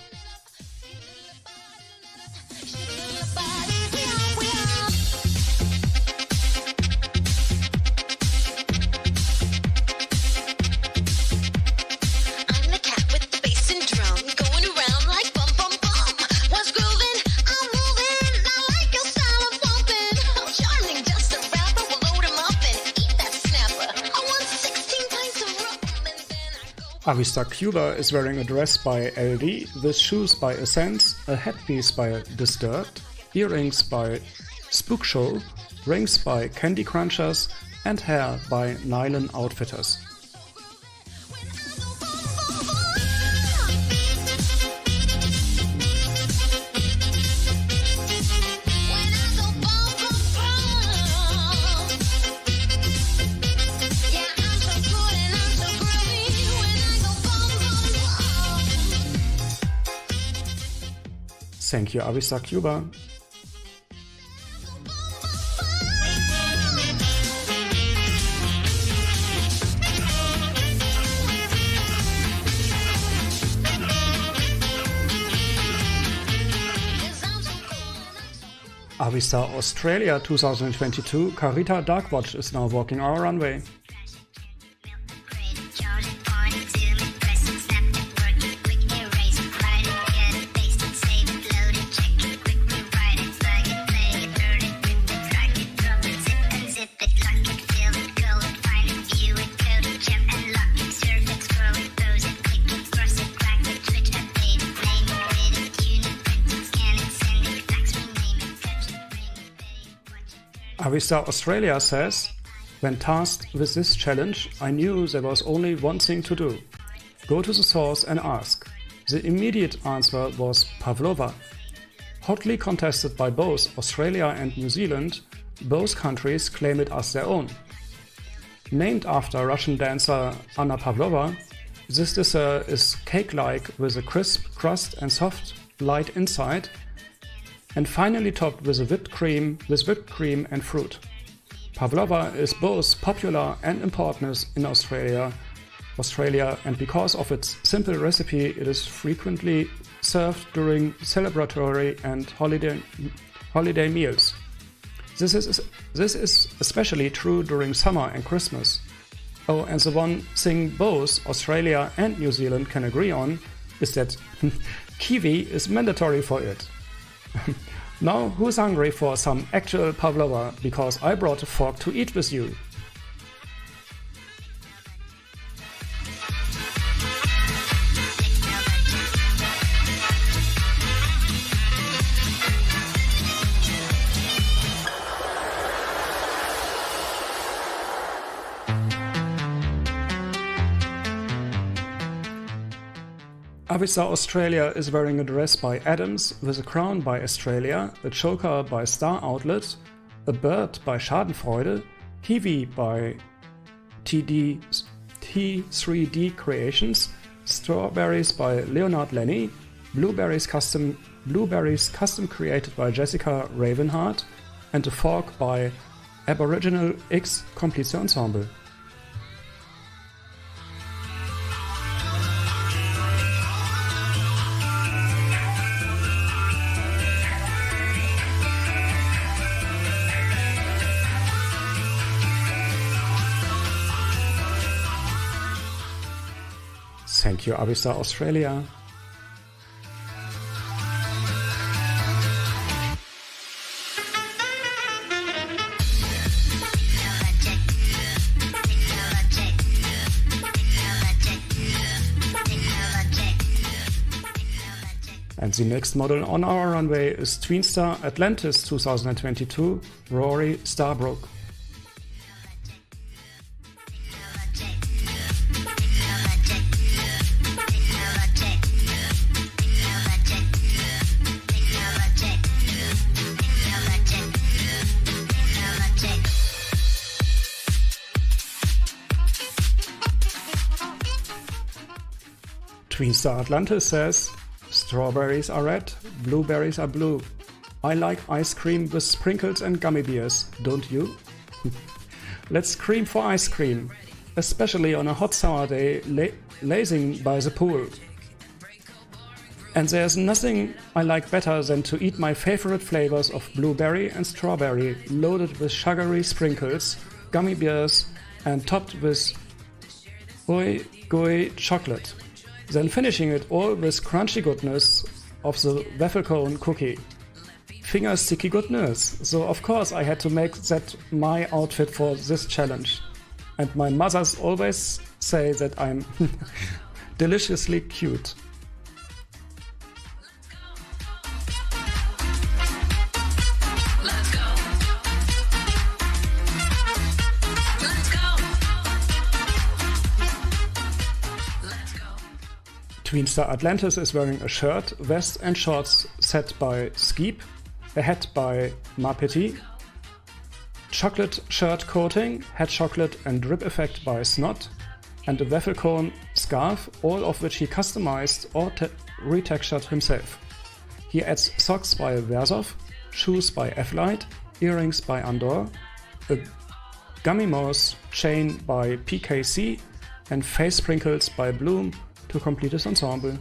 I'm the cat with the bass and drum, going around like bum bum bum. What's grooving? I'm moving. I like your style of bumping. I'm charming, just a rapper. We'll load him up and eat that snapper. I want 16 pints of rum and then I go. Avistars Cuba is wearing a dress by LD, with shoes by Essence, a headpiece by Disturbed, earrings by Spook Show, rings by Candy Crunchers and hair by Nylon Outfitters. Thank you, Avistars Cuba. Avistars Australia 2022, Carita Darkwatch is now walking our runway. Avistars Australia says, when tasked with this challenge, I knew there was only one thing to do. Go to the source and ask. The immediate answer was Pavlova. Hotly contested by both Australia and New Zealand, both countries claim it as their own. Named after Russian dancer Anna Pavlova, This dessert is cake-like with a crisp crust and soft, light inside, and finally topped with whipped cream and fruit. Pavlova is both popular and important in Australia, and because of its simple recipe, it is frequently served during celebratory and holiday meals. This is especially true during summer and Christmas. Oh, and the one thing both Australia and New Zealand can agree on is that kiwi is mandatory for it. Now, who's hungry for some actual pavlova, because I brought a fork to eat with you? Avistar Australia is wearing a dress by Adams, with a crown by Australia, a choker by Star Outlet, a bird by Schadenfreude, kiwi by T3D Creations, strawberries by Leonard Lenny, blueberries custom created by Jessica Ravenheart, and a fork by Aboriginal X Complice Ensemble. Thank you, Avistar Australia. And the next model on our runway is Tweenstar Atlantis 2022 Rory Starbrook. Tweenstar Atlantis says, strawberries are red, blueberries are blue. I like ice cream with sprinkles and gummy bears, don't you? Let's scream for ice cream, especially on a hot summer day lazing by the pool. And there's nothing I like better than to eat my favorite flavors of blueberry and strawberry loaded with sugary sprinkles, gummy bears and topped with gooey chocolate. Then finishing it all with crunchy goodness of the waffle cone cookie. Finger sticky goodness. So of course I had to make that my outfit for this challenge. And my mothers always say that I'm deliciously cute. Tweenstar Atlantis is wearing a shirt, vest and shorts set by Skeep, a hat by Mapeti, chocolate shirt coating, head chocolate and drip effect by Snot, and a waffle cone scarf, all of which he customized or retextured himself. He adds socks by Versov, shoes by F-Light, earrings by Andor, a gummy mouse chain by PKC, and face sprinkles by Bloom to complete his ensemble.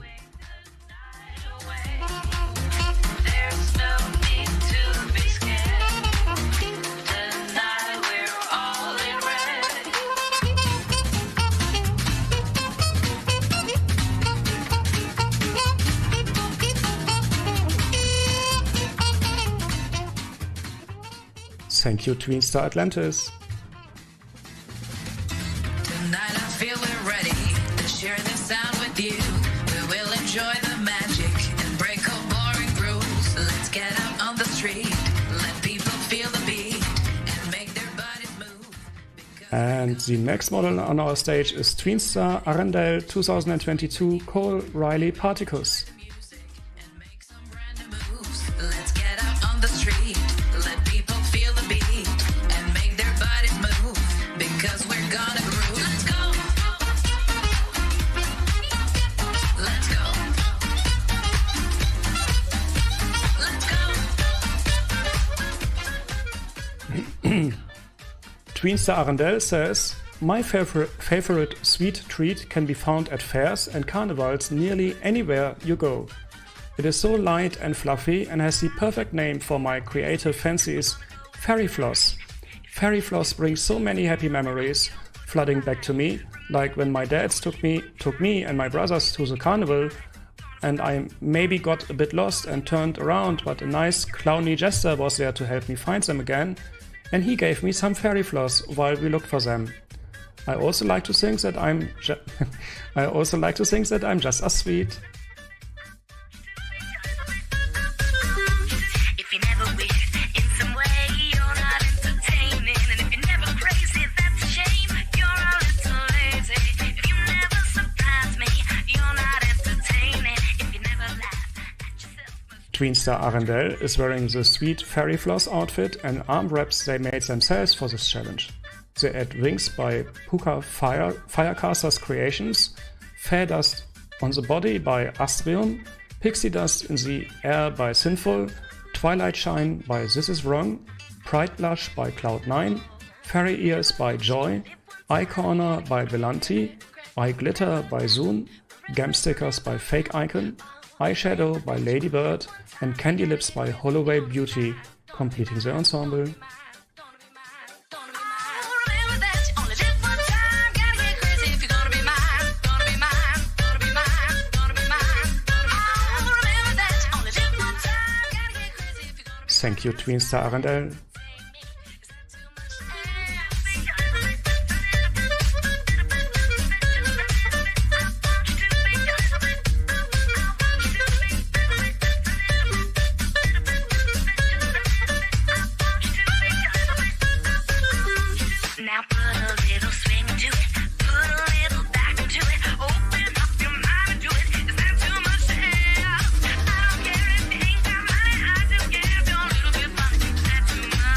Thank you, Tweenstar Atlantis. Tonight I feel we're ready to share this sound with you. We will enjoy the magic and break all boring rules. Let's get out on the street, let people feel the beat and make their bodies move. And the next model on our stage is Tweenstar Arundel 2022 Cole Riley Particus. Let's get out on the street, let people feel the beat and make their bodies move, because we're gonna groove. Let's go. Tweenstar Arendelle says, my favorite sweet treat can be found at fairs and carnivals nearly anywhere you go. It is so light and fluffy and has the perfect name for my creative fancies, Fairy Floss. Fairy Floss brings so many happy memories flooding back to me, like when my dads took me and my brothers to the carnival and I maybe got a bit lost and turned around, but a nice clowny jester was there to help me find them again, and he gave me some fairy floss while we looked for them. I also like to think that I'm just as sweet. If you're never weird in some way, you're not entertaining. And if you're never crazy, that's a shame. You're a little lazy. If you never surprise me, you're not entertaining. If you never laugh at yourself. Tweenstar Arendelle is wearing the sweet fairy floss outfit and arm wraps they made themselves for this challenge. They add wings by Puka Firecasters Creations, fair dust on the body by Astrium, pixie dust in the air by Sinful, twilight shine by This Is Wrong, pride blush by Cloud9, fairy ears by Joy, eye corner by Velanti, eye glitter by Zoon, gem stickers by Fake Icon, eyeshadow by Ladybird, and candy lips by Holloway Beauty, completing the ensemble. Thank you, Tweenstar Arendelle. Now put a little swing to it, put a little back into it, open up your mind and do it. Is that too much to ask? I don't care if you ain't got money, I just care if you're a little bit funny. Is that too much?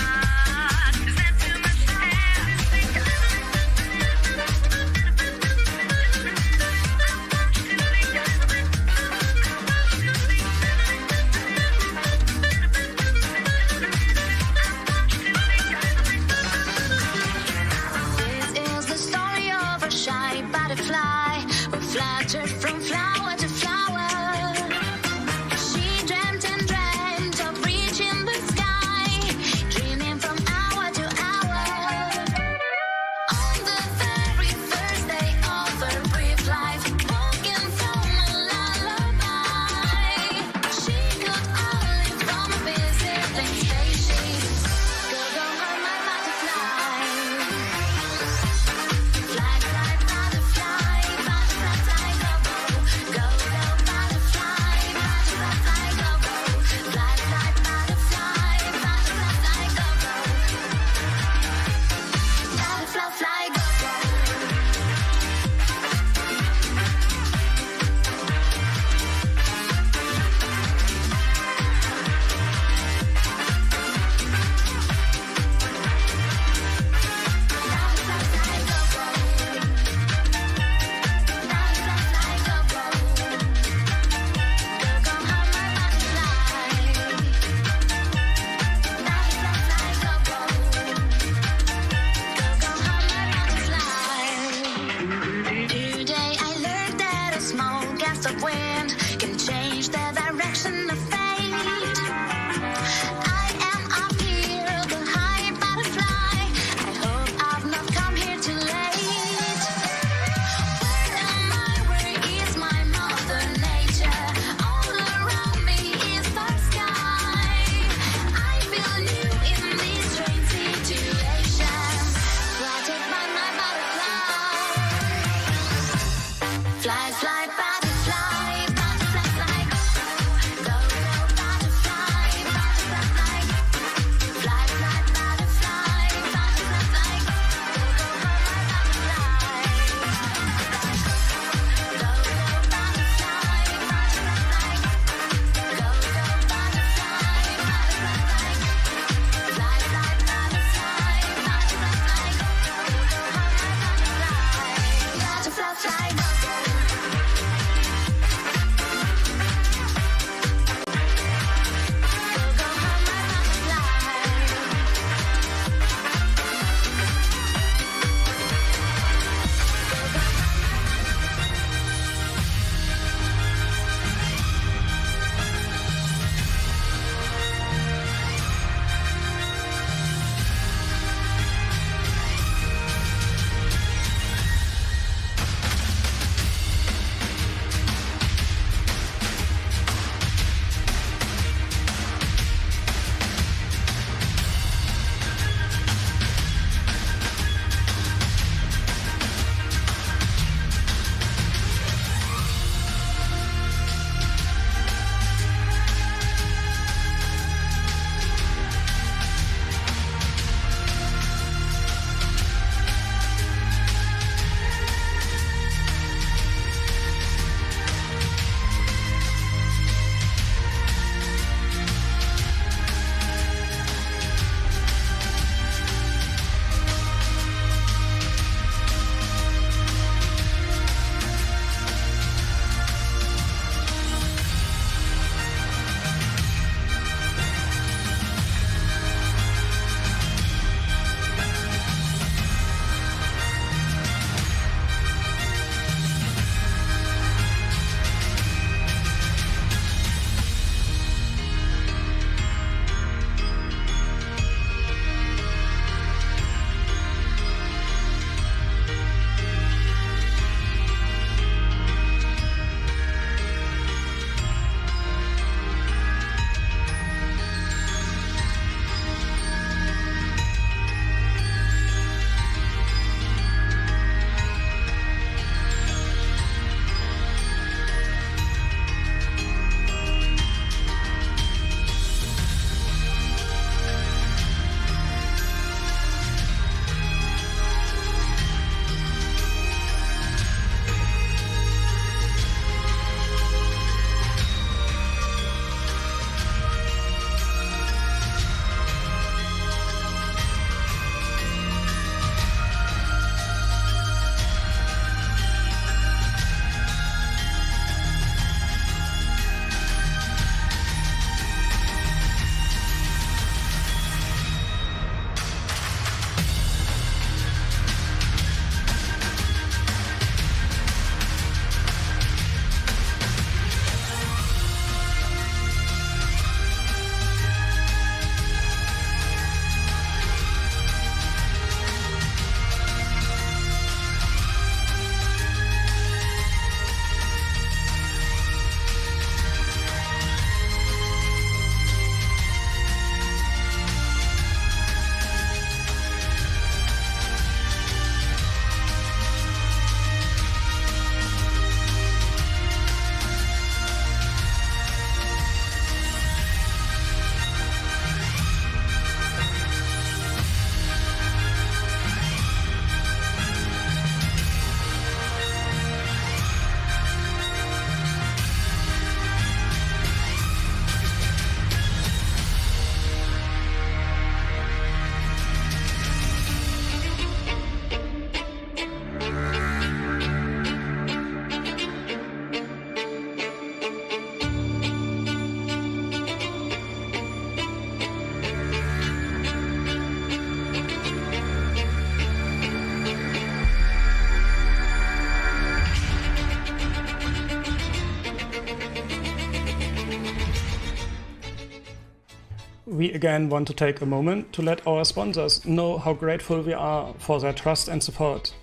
we again want to take a moment to let our sponsors know how grateful we are for their trust and support.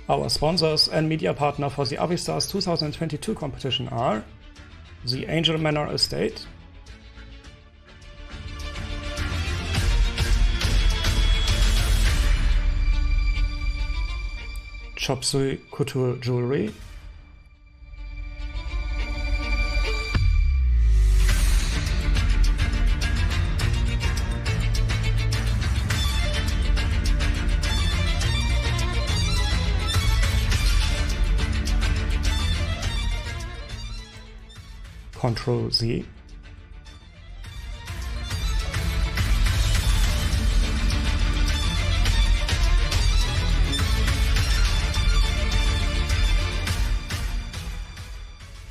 Our sponsors and media partner for the Avistars 2022 competition are the Angel Manor Estate, Chop Suey Couture Jewelry, Control Z,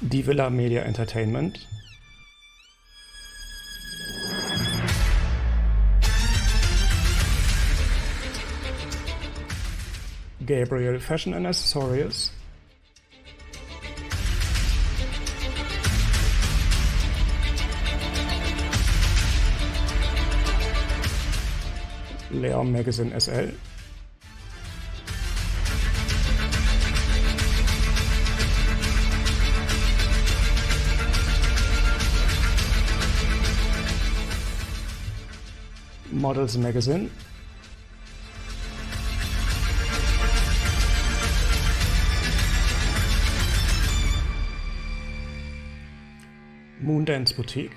VIDA Media Entertainment, Gabriel Fashion and Accessories, Leon Magazine SL, Models Magazine, Moondance Boutique,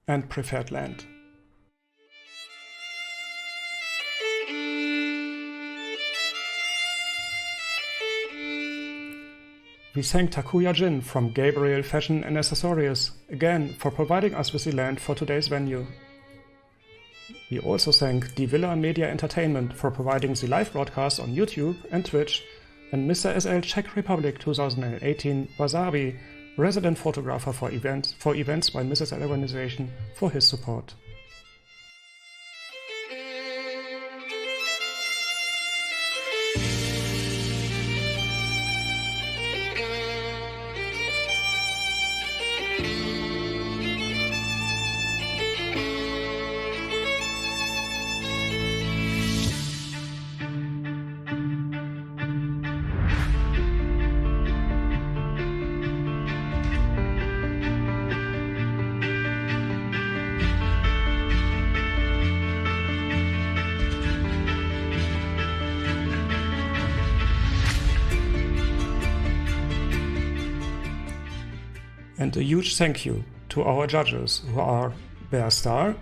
and Preferred Land. We thank Takuya Jin from Gabriel Fashion and Accessories again for providing us with the land for today's venue. We also thank VIDA Media Entertainment for providing the live broadcast on YouTube and Twitch, and Mr. SL Czech Republic 2018 Wasabi, resident photographer for events by Mrs. L organization, for his support. And a huge thank you to our judges, who are Bear Star,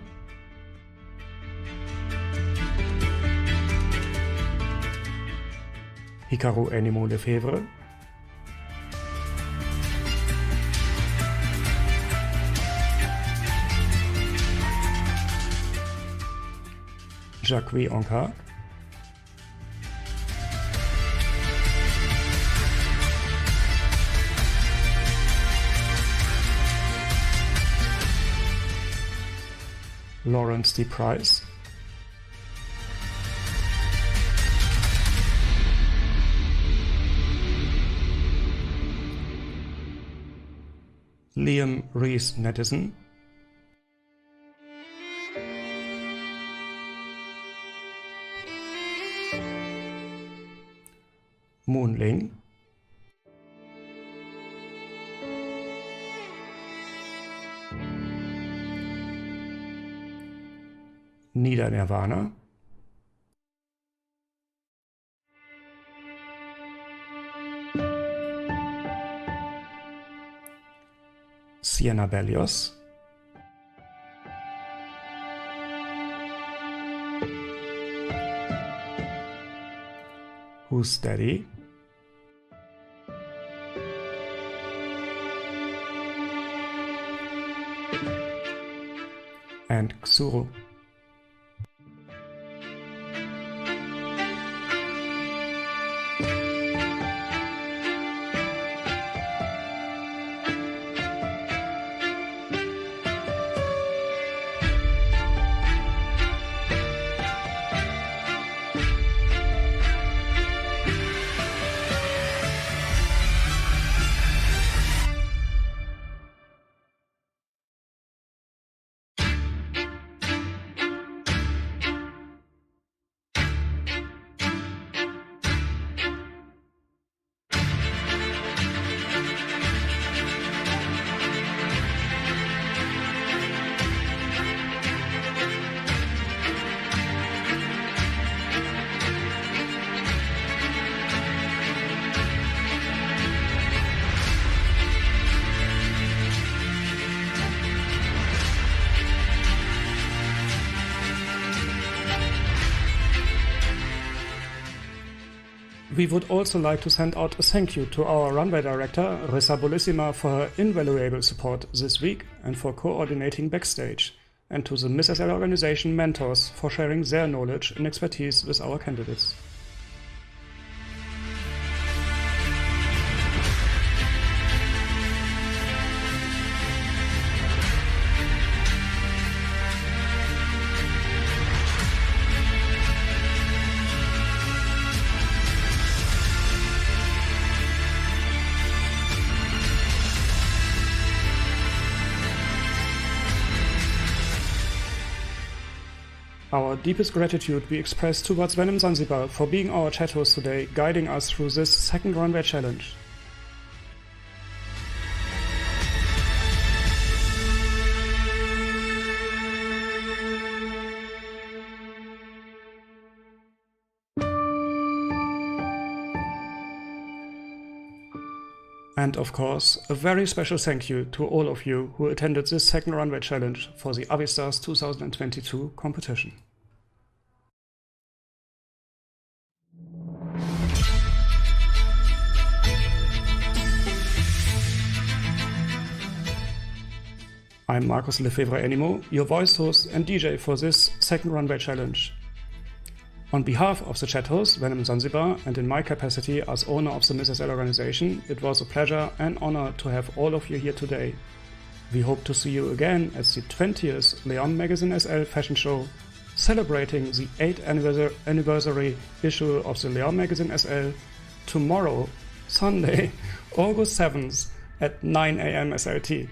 Hikaru Animaux Lefebvre, Jacques Onka, Lawrence D. Price, Liam Reese Nettison, Moonling, Nida Nirvana, Sienna Bellios, Who's Daddy, and Xuru. We would also like to send out a thank you to our Runway director, Ressa Bolissima, for her invaluable support this week and for coordinating backstage, and to the Miss SL organization mentors for sharing their knowledge and expertise with our candidates. Our deepest gratitude we express towards Venom Zanzibar for being our chat host today, guiding us through this second Runway challenge. And of course, a very special thank you to all of you who attended this second Runway challenge for the Avistars 2022 competition. I'm Markus Lefebvre-Animo, your voice host and DJ for this second Runway challenge. On behalf of the chat host, Venom Zanzibar, and in my capacity as owner of the Miss SL organization, it was a pleasure and honor to have all of you here today. We hope to see you again at the 20th Leon Magazine SL fashion show, celebrating the 8th anniversary issue of the Leon Magazine SL, tomorrow, Sunday, August 7th at 9 AM SLT.